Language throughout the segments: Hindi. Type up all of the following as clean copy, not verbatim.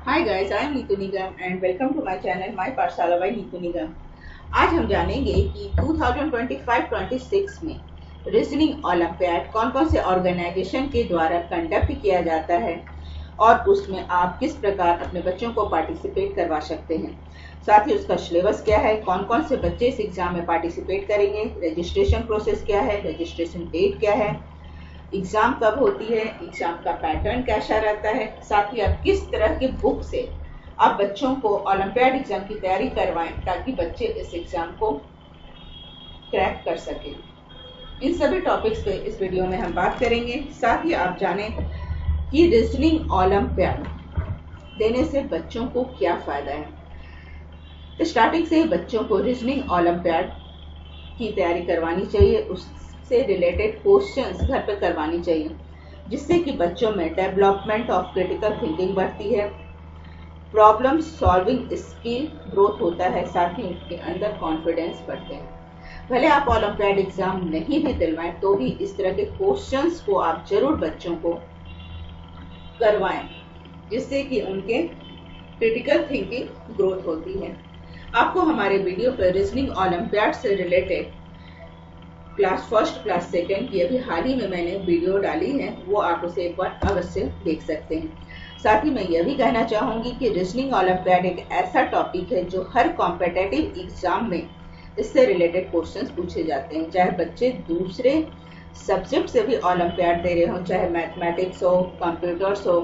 Hi guys, I am Neetu Nigam and welcome to my channel My पाठशाला by नीतू निगम। आज हम जानेंगे कि 2025-26 में रीजनिंग ओलंपियाड कौन कौन से ऑर्गेनाइजेशन के द्वारा कंडक्ट किया जाता है और उसमें आप किस प्रकार अपने बच्चों को पार्टिसिपेट करवा सकते हैं। साथ ही उसका सिलेबस क्या है, कौन कौन से बच्चे इस एग्जाम में पार्टिसिपेट करेंगे, रजिस्ट्रेशन प्रोसेस क्या है, रजिस्ट्रेशन डेट क्या है, एग्जाम कब होती है, एग्जाम का पैटर्न कैसा रहता है, साथ ही आप किस तरह के बुक से आप बच्चों को ओलंपियाड एग्जाम की तैयारी करवाएं ताकि बच्चे इस एग्जाम को क्रैक कर सकें। इन सभी टॉपिक्स पे इस वीडियो में हम बात करेंगे। साथ ही आप जानें कि रीजनिंग ओलंपियाड देने से बच्चों को क्या फायदा है। स्टार्टिंग से बच्चों को रीजनिंग ओलंपियाड की तैयारी करवानी चाहिए, उससे रिलेटेड क्वेश्चंस घर पे करवानी चाहिए, जिससे कि बच्चों में डेवलपमेंट ऑफ क्रिटिकल थिंकिंग बढ़ती है, प्रॉब्लम सॉल्विंग स्किल ग्रोथ होता है, साथ ही उनके अंदर कॉन्फिडेंस बढ़ते हैं। भले आप ओलंपियाड एग्जाम नहीं भी दिलवाएं तो भी इस तरह के क्वेश्चंस को आप जरूर बच्चों को करवाएं, जिससे कि उनके क्रिटिकल थिंकिंग ग्रोथ होती है। आपको हमारे वीडियो पर रीजनिंग ओलंपियाड से related class first class second की अभी हाल ही में मैंने वीडियो डाली है, वो आप उसे एक बार अवश्य देख सकते हैं। साथ ही मैं यह भी कहना चाहूंगी कि रीजनिंग ओलंपियाड एक ऐसा टॉपिक है जो हर कॉम्पिटिटिव एग्जाम में इससे रिलेटेड क्वेश्चंस पूछे जाते हैं, चाहे बच्चे दूसरे सब्जेक्ट से भी ओलंपियाड दे रहे हो, चाहे मैथमेटिक्स हो, कंप्यूटर्स हो,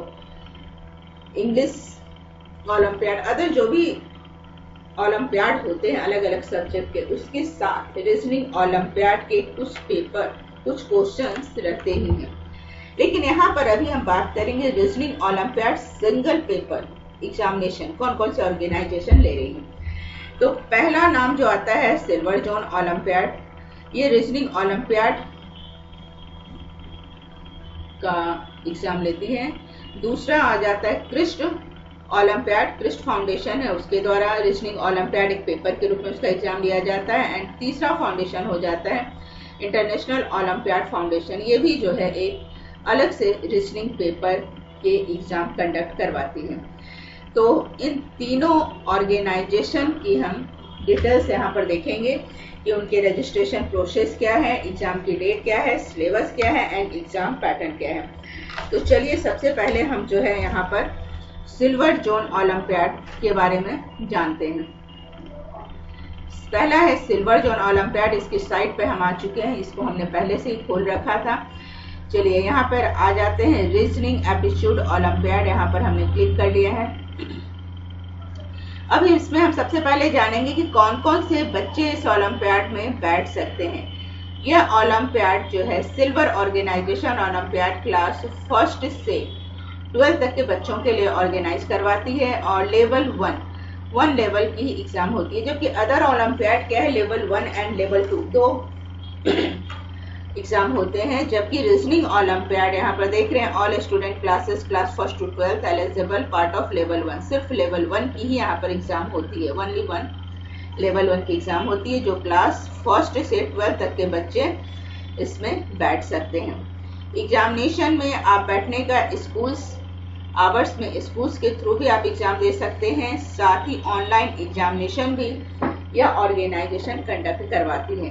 इंग्लिश ओलंपियाड, अदर जो भी ओलंपियाड होते हैं अलग अलग सब्जेक्ट के, उसके साथ रीजनिंग ओलंपियाड के कुछ पेपर, कुछ क्वेश्चंस रहते ही हैं। लेकिन यहाँ पर अभी हम बात करेंगे reasoning olympiad single paper examination कौन कौन से ऑर्गेनाइजेशन ले रही है। तो पहला नाम जो आता है सिल्वर जोन ओलंपियाड, ये रीजनिंग ओलंपियाड का एग्जाम लेती है। दूसरा आ जाता है क्रिस्ट ओलंपियाड, क्रिस्ट फाउंडेशन है, उसके द्वारा रीजनिंग ओलंपियाड एक पेपर के रूप में उसका एग्जाम लिया जाता है। एंड तीसरा फाउंडेशन हो जाता है इंटरनेशनल ओलंपियाड फाउंडेशन, ये भी जो है एक अलग से रीजनिंग पेपर के एग्जाम कंडक्ट करवाती है। तो इन तीनों ऑर्गेनाइजेशन की हम डिटेल्स यहाँ पर देखेंगे कि उनके रजिस्ट्रेशन प्रोसेस क्या है, एग्जाम की डेट क्या है, सिलेबस क्या है एंड एग्जाम पैटर्न क्या है। तो चलिए सबसे पहले हम जो है यहाँ पर सिल्वर जोन ओलंपियाड के बारे में जानते हैं। पहला है सिल्वर जोन ओलंपियाड, इसकी साइट पे हम आ चुके हैं, इसको हमने पहले से ही खोल रखा था। चलिए यहाँ पर आ जाते हैं रीजनिंग एप्टीट्यूड ओलंपियाड, यहाँ पर हमने क्लिक कर लिया है। अब इसमें हम सबसे पहले जानेंगे कि कौन कौन से बच्चे इस ओलंपियाड में बैठ सकते हैं। यह ओलंपियाड जो है silver organisation olympiad class first से 12 तक के बच्चों के लिए ऑर्गेनाइज करवाती है और लेवल 1 लेवल की ही एग्जाम होती है, जबकि अदर ओलंपियाड क्या है लेवल 1 एंड लेवल 2 दो एग्जाम होते हैं। जबकि रीजनिंग ओलंपियाड यहाँ पर देख रहे हैं all student classes class first to 12 eligible part of level 1, सिर्फ लेवल 1 की ही यहाँ पर एग्जाम होती है, ओनली 1 लेवल 1 की एग्जाम होती है, जो क्लास फर्स्ट से 12 तक के बच्चे इसमें बैठ सकते हैं। एग्जामिनेशन में आप बैठने का स्कूल्स आवर्स में स्कूल्स के थ्रू भी आप एग्जाम दे सकते हैं, साथ ही ऑनलाइन एग्जामिनेशन भी यह ऑर्गेनाइजेशन कंडक्ट करवाती है।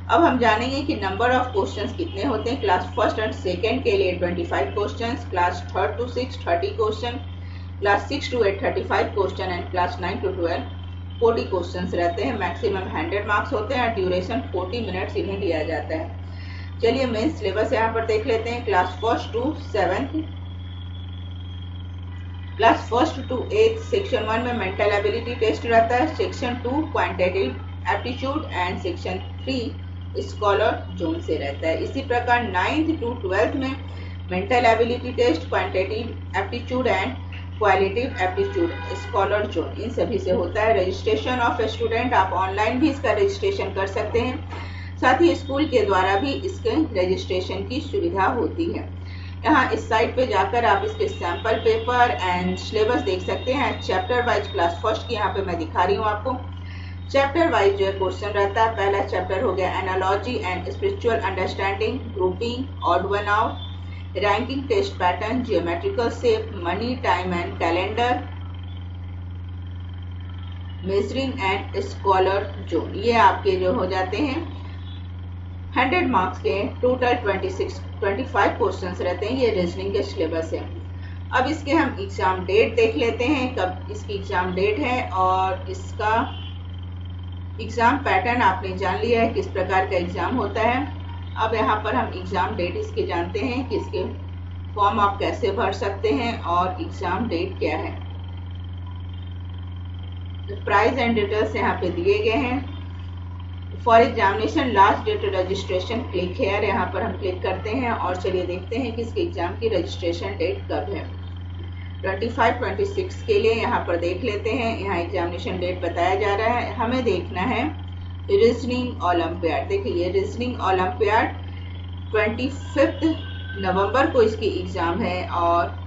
अब हम जानेंगे कि नंबर ऑफ क्वेश्चंस कितने होते हैं। क्लास फर्स्ट एंड सेकेंड के लिए 25 questions, class third to 6 30 question, class 6 to 8 35 question and class 9 to 12 40 questions रहते हैं। मैक्सिमम 100 मार्क्स होते हैं और ड्यूरेशन 40 मिनट्स इन्हें दिया जाता है। चलिए मेन सिलेबस यहाँ पर देख लेते हैं। Class first to 7th, class first to 8 section 1 में मेंटल एबिलिटी टेस्ट रहता है, section 2 quantitative aptitude and section 3 scholar zone से रहता है। इसी प्रकार 9th to 12th में mental ability test, quantitative aptitude and qualitative aptitude scholar zone, इन सभी से होता है। रजिस्ट्रेशन ऑफ स्टूडेंट, आप ऑनलाइन भी इसका रजिस्ट्रेशन कर सकते हैं, साथ ही स्कूल के द्वारा भी इसके रजिस्ट्रेशन की सुविधा होती है। यहाँ इस साइट पे जाकर आप इसके सैंपल पेपर एंड सिलेबस देख सकते हैं। चैप्टर वाइज क्लास फर्स्ट की यहाँ पे मैं दिखा रही हूँ आपको। चैप्टर वाइज जो है क्वेश्चन रहता है। पहला चैप्टर हो गया analogy and spiritual understanding, grouping, odd one out, ranking test pattern, geometrical shape, money, time and calendar, measuring and scholar zone. ये आपके जो हो जाते हैं 100 मार्क्स के टोटल 25 क्वेश्चंस रहते हैं। ये रीजनिंग के सिलेबस है। अब इसके हम एग्जाम डेट देख लेते हैं, कब इसकी एग्जाम डेट है और इसका एग्जाम पैटर्न आपने जान लिया है किस प्रकार का एग्जाम होता है। अब यहाँ पर हम एग्जाम डेट इसके जानते हैं कि इसके फॉर्म आप कैसे भर सकते हैं और एग्जाम डेट क्या है। प्राइस एंड डिटेल्स यहाँ पे दिए गए हैं। For examination last date registration click here, यहाँ पर हम क्लिक करते हैं और चलिए देखते हैं कि इसके एग्जाम की रजिस्ट्रेशन डेट कब है। 25-26 के लिए यहाँ पर देख लेते हैं। यहाँ एग्जामिनेशन डेट बताया जा रहा है। हमें देखना है रीजनिंग ओलंपियाड। देखिए ये रीजनिंग ओलंपियाड 25 नवंबर को इसकी एग्जाम है और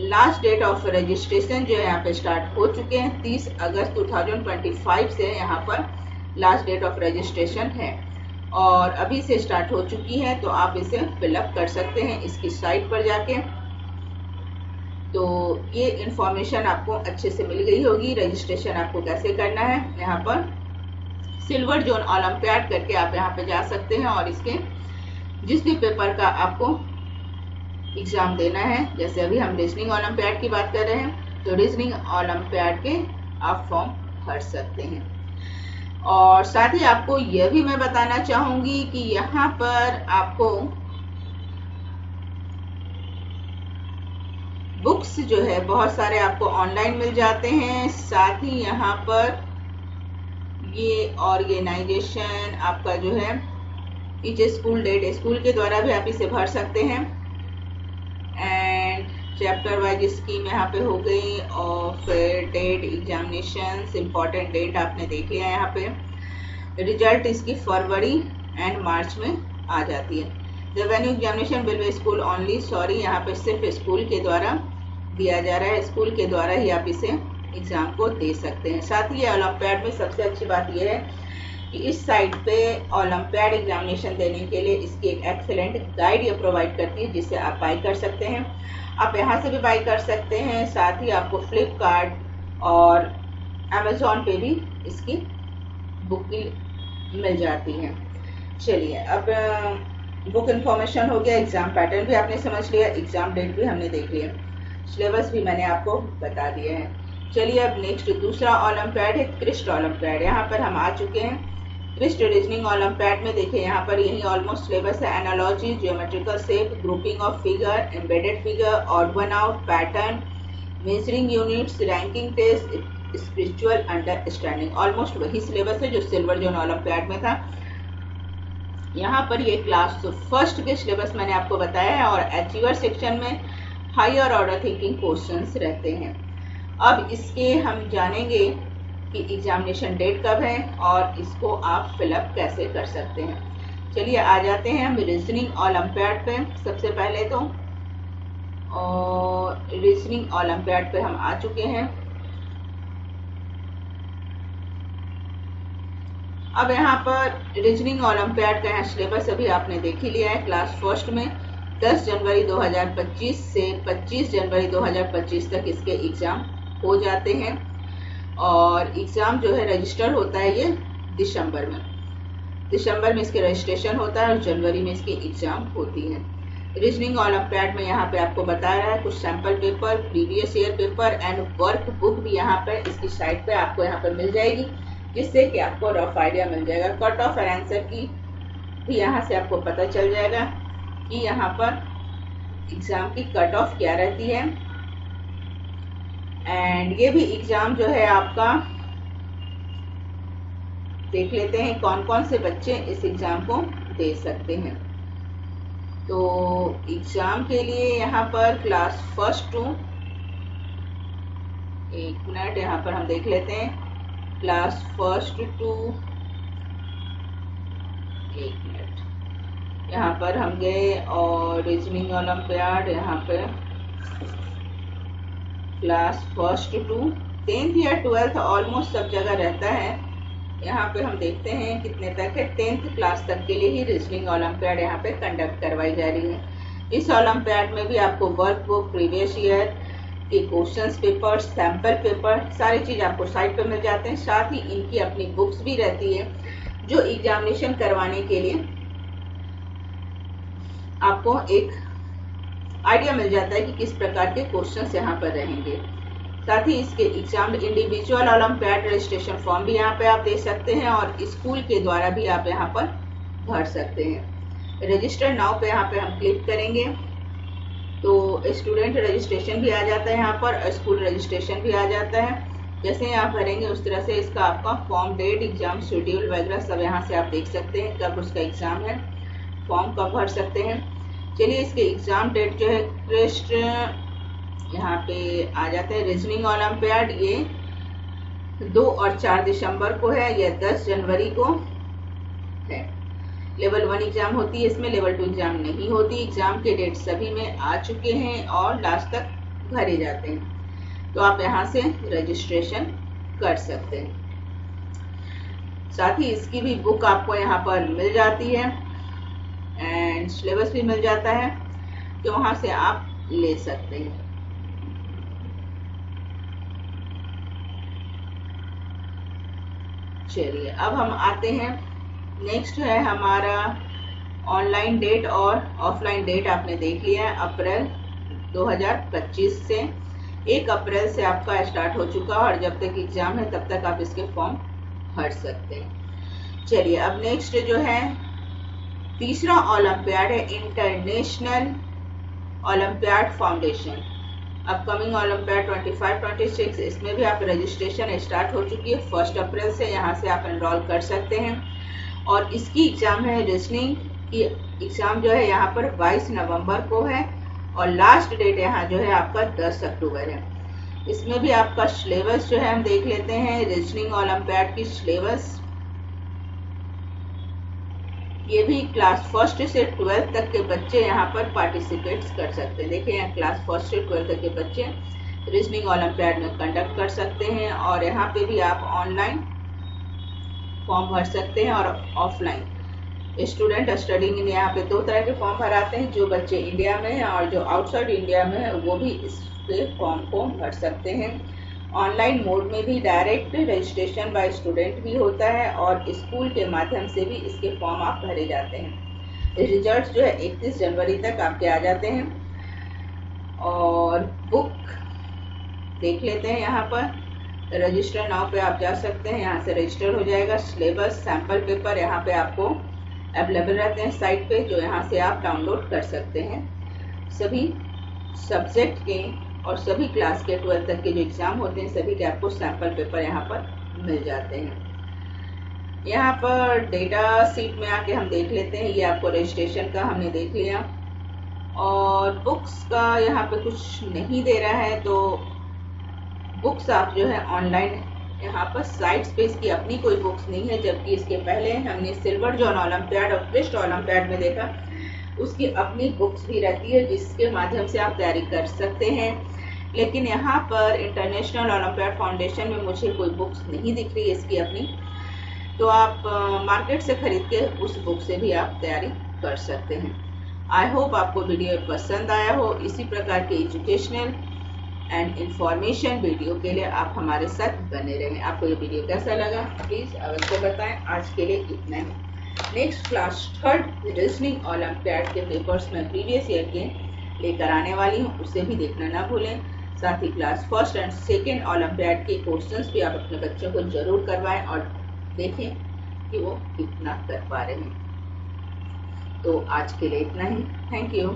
लास्ट डेट ऑफ रजिस्ट्रेशन जो है यहाँ पे स्टार्ट हो चुके हैं। 30 अगस्त 2025 से यहाँ पर लास्ट डेट ऑफ रजिस्ट्रेशन है और अभी से स्टार्ट हो चुकी है, तो आप इसे फिलअप कर सकते हैं इसकी साइट पर जाके। तो ये इंफॉर्मेशन आपको अच्छे से मिल गई होगी। रजिस्ट्रेशन आपको कैसे करना है, यहाँ पर सिल्वर जोन ओलंपियाड करके आप यहाँ पे जा सकते हैं और इसके जिस भी पेपर का आपको एग्जाम देना है, जैसे अभी हम रीजनिंग ओलंपियाड की बात कर रहे हैं, तो रीजनिंग ओलंपियाड के आप फॉर्म भर सकते हैं। और साथ ही आपको यह भी मैं बताना चाहूंगी कि यहाँ पर आपको बुक्स जो है बहुत सारे आपको ऑनलाइन मिल जाते हैं। साथ ही यहाँ पर ये ऑर्गेनाइजेशन आपका जो है ईच स्कूल डेट, स्कूल के द्वारा भी आप इसे भर सकते हैं। एंड चैप्टर वाइज स्कीम यहाँ पे हो गई और फिर डेट, एग्जामिनेशन, इम्पोर्टेंट डेट आपने देख लिया। यहाँ पे रिजल्ट इसकी फरवरी एंड मार्च में आ जाती है। The venue examination will be school only, sorry यहाँ पे सिर्फ स्कूल के द्वारा दिया जा रहा है। स्कूल के द्वारा ही आप इसे एग्जाम को दे सकते हैं। साथ ही ओलंपियाड में सबसे अच्छी बात यह है कि इस साइट पे ओलंपियाड एग्जामिनेशन देने के लिए इसकी एक एक्सेलेंट गाइड ये प्रोवाइड करती है, जिससे आप बाई कर सकते हैं। आप यहाँ से भी बाई कर सकते हैं। साथ ही आपको फ्लिपकार्ट और अमेजोन पे भी इसकी बुक मिल जाती है। चलिए अब बुक इन्फॉर्मेशन हो गया, एग्जाम पैटर्न भी आपने समझ लिया, एग्जाम डेट भी हमने देख लिया, सिलेबस भी मैंने आपको बता दिया है। चलिए अब नेक्स्ट दूसरा ओलंपियाड है क्रिस्ट ओलंपियाड। यहाँ पर हम आ चुके हैं क्रिस्ट रीजनिंग ओलंपियाड में। देखिए यहाँ पर यही ऑलमोस्ट सिलेबस है। Analogy, geometrical shape, grouping of figure, embedded figure, odd one out, pattern, measuring units, ranking test, spiritual understanding. Almost वही सिलेबस है जो सिल्वर जोन ओलंपियाड में था। यहाँ पर ये क्लास फर्स्ट के सिलेबस मैंने आपको बताया है और अचीवर सेक्शन में हायर ऑर्डर थिंकिंग क्वेश्चंस रहते हैं। अब इसके हम जानेंगे कि एग्जामिनेशन डेट कब है और इसको आप फिलअप कैसे कर सकते हैं। चलिए आ जाते हैं हम रीजनिंग ओलंपियाड पे। सबसे पहले तो रीजनिंग ओलंपियाड पे हम आ चुके हैं। अब यहाँ पर रीजनिंग ओलंपियाड का यहाँ सिलेबस अभी आपने देख ही लिया है। क्लास फर्स्ट में 10 जनवरी 2025 से 25 जनवरी 2025 तक इसके एग्जाम हो जाते हैं और एग्जाम जो है रजिस्टर होता है ये दिसंबर में इसके रजिस्ट्रेशन होता है और जनवरी में इसकी एग्जाम होती है। रीजनिंग ओलंपियाड में यहाँ पे आपको बता रहा है कुछ sample paper, previous year paper and work book भी यहाँ पर इसकी साइट पे आपको यहाँ पर मिल जाएगी, जिससे कि आपको रफ आइडिया मिल जाएगा। कट ऑफ एंड आंसर की भी यहाँ से आपको पता चल जाएगा कि यहाँ पर एग्जाम की कट ऑफ क्या रहती है। एंड ये भी एग्जाम जो है आपका देख लेते हैं कौन कौन से बच्चे इस एग्जाम को दे सकते हैं। तो एग्जाम के लिए यहाँ पर क्लास फर्स्ट टू, एक मिनट यहाँ पर हम देख लेते हैं, क्लास फर्स्ट टू, एक मिनट यहाँ पर हम गए और रीजनिंग ओलंपियाड यहाँ पे क्लास फर्स्ट टू 10th या 12th ऑलमोस्ट सब जगह रहता है। यहाँ पे हम देखते हैं कितने तक है, 10th क्लास तक के लिए ही रीजनिंग ओलंपियाड यहाँ पे कंडक्ट करवाई जा रही है। इस ओलंपियाड में भी आपको वर्क बुक, प्रीवियस ईयर, के क्वेश्चंस पेपर, सैंपल पेपर, सारी चीज आपको साइट पर मिल जाते हैं। साथ ही इनकी अपनी बुक्स भी रहती है जो एग्जामिनेशन करवाने के लिए आपको एक आइडिया मिल जाता है कि किस प्रकार के क्वेश्चंस यहाँ पर रहेंगे। साथ ही इसके exam individual olympiad registration form भी यहाँ पे आप दे सकते हैं और स्कूल के द्वारा भी आप यहाँ पर भर सकते हैं। रजिस्टर नाउ पे यहाँ पे हम क्लिक करेंगे तो स्टूडेंट रजिस्ट्रेशन भी आ जाता है यहाँ पर, स्कूल रजिस्ट्रेशन भी आ जाता है। जैसे ही आप भरेंगे उस तरह से इसका आपका फॉर्म, डेट, एग्जाम शेड्यूल वगैरह सब यहाँ से आप देख सकते हैं, कब उसका एग्जाम है, फॉर्म कब भर सकते हैं। चलिए इसके एग्जाम डेट जो है क्रिस्ट यहाँ पे आ जाते हैं। रीजनिंग ओलंपियाड ये 2 और 4 दिसंबर को है, यह 10 जनवरी को है। लेवल 1 एग्जाम होती है इसमें, लेवल 2 एग्जाम नहीं होती। एग्जाम के डेट सभी में आ चुके हैं और लास्ट तक भरे जाते हैं, तो आप यहाँ से रजिस्ट्रेशन कर सकते हैं। साथ ही इसकी भी बुक आपको यहाँ पर मिल जाती है एंड सिलेबस भी मिल जाता है, तो वहां से आप ले सकते हैं। चलिए अब हम आते हैं, नेक्स्ट है हमारा ऑनलाइन डेट और ऑफलाइन डेट। आपने देख लिया है, अप्रैल 2025 से 1 अप्रैल से आपका स्टार्ट हो चुका है और जब तक एग्जाम है तब तक आप इसके फॉर्म भर सकते हैं। चलिए अब नेक्स्ट जो है तीसरा ओलंपियाड है international olympiad foundation. Upcoming olympiad 25-26 इसमें भी आप रजिस्ट्रेशन स्टार्ट हो चुकी है 1 अप्रैल से, यहाँ से आप एनरोल कर सकते हैं। और इसकी एग्जाम है रीजनिंग की एग्जाम जो है यहाँ पर 22 नवंबर को है और लास्ट डेट यहाँ जो है आपका 10 अक्टूबर है। इसमें भी आपका सिलेबस जो है हम देख लेते हैं। रीजनिंग ओलंपियाड की सिलेबस ये भी क्लास 1 से 12 तक के बच्चे यहाँ पर पार्टिसिपेट कर सकते हैं। देखिए यहाँ क्लास 1 से 12 तक के बच्चे रीजनिंग ओलंपियाड में कंडक्ट कर सकते हैं और यहाँ पे भी आप ऑनलाइन फॉर्म भर सकते हैं और ऑफलाइन। स्टूडेंट स्टडिंग इन यहाँ पे 2 तरह के फॉर्म भराते हैं, जो बच्चे इंडिया में हैं और जो आउटसाइड इंडिया में है वो भी इसके फॉर्म को भर सकते हैं। ऑनलाइन मोड में भी डायरेक्ट रजिस्ट्रेशन बाय स्टूडेंट भी होता है और स्कूल के माध्यम से भी इसके फॉर्म आप भरे जाते हैं। रिजल्ट जो है 31 जनवरी तक आपके आ जाते हैं। और बुक देख लेते हैं, यहाँ पर रजिस्टर नाउ पे आप जा सकते हैं, यहाँ से रजिस्टर हो जाएगा। सिलेबस, सैंपल पेपर यहाँ पे आपको अवेलेबल रहते हैं साइट पे, जो यहाँ से आप डाउनलोड कर सकते हैं। सभी सब्जेक्ट के और सभी क्लास के 12 तक के जो एग्जाम होते हैं सभी के आपको सैंपल पेपर यहाँ पर मिल जाते हैं। यहाँ पर डेटा सीट में आके हम देख लेते हैं, ये आपको रजिस्ट्रेशन का हमने देख लिया और बुक्स का यहाँ पे कुछ नहीं दे रहा है, तो बुक्स आप जो है ऑनलाइन यहाँ पर साइट्स पे इसकी अपनी कोई बुक्स नहीं है, जबकि इसके पहले हमने सिल्वर जॉन ओलंपियाड और क्रिस्ट ओलंपियाड में देखा उसकी अपनी बुक्स भी रहती है जिसके माध्यम से आप तैयारी कर सकते हैं। लेकिन यहाँ पर इंटरनेशनल ओलंपियाड फाउंडेशन में मुझे कोई बुक्स नहीं दिख रही है इसकी अपनी, तो आप मार्केट से खरीद के उस बुक से भी आप तैयारी कर सकते हैं। आई होप आपको वीडियो पसंद आया हो। इसी प्रकार के एजुकेशनल एंड इंफॉर्मेशन वीडियो के लिए आप हमारे साथ बने रहें। आपको ये वीडियो कैसा लगा प्लीज अवश्य बताएं। आज के लिए इतना ही। Next class 3rd reasoning olympiad के पेपर्स में प्रीवियस ईयर के लेकर आने वाली हूँ, उसे भी देखना ना भूलें। साथ ही class 1st and 2nd olympiad के क्वेश्चंस भी आप अपने बच्चों को जरूर करवाएं और देखें कि वो कितना कर पा रहे हैं। तो आज के लिए इतना ही। Thank you.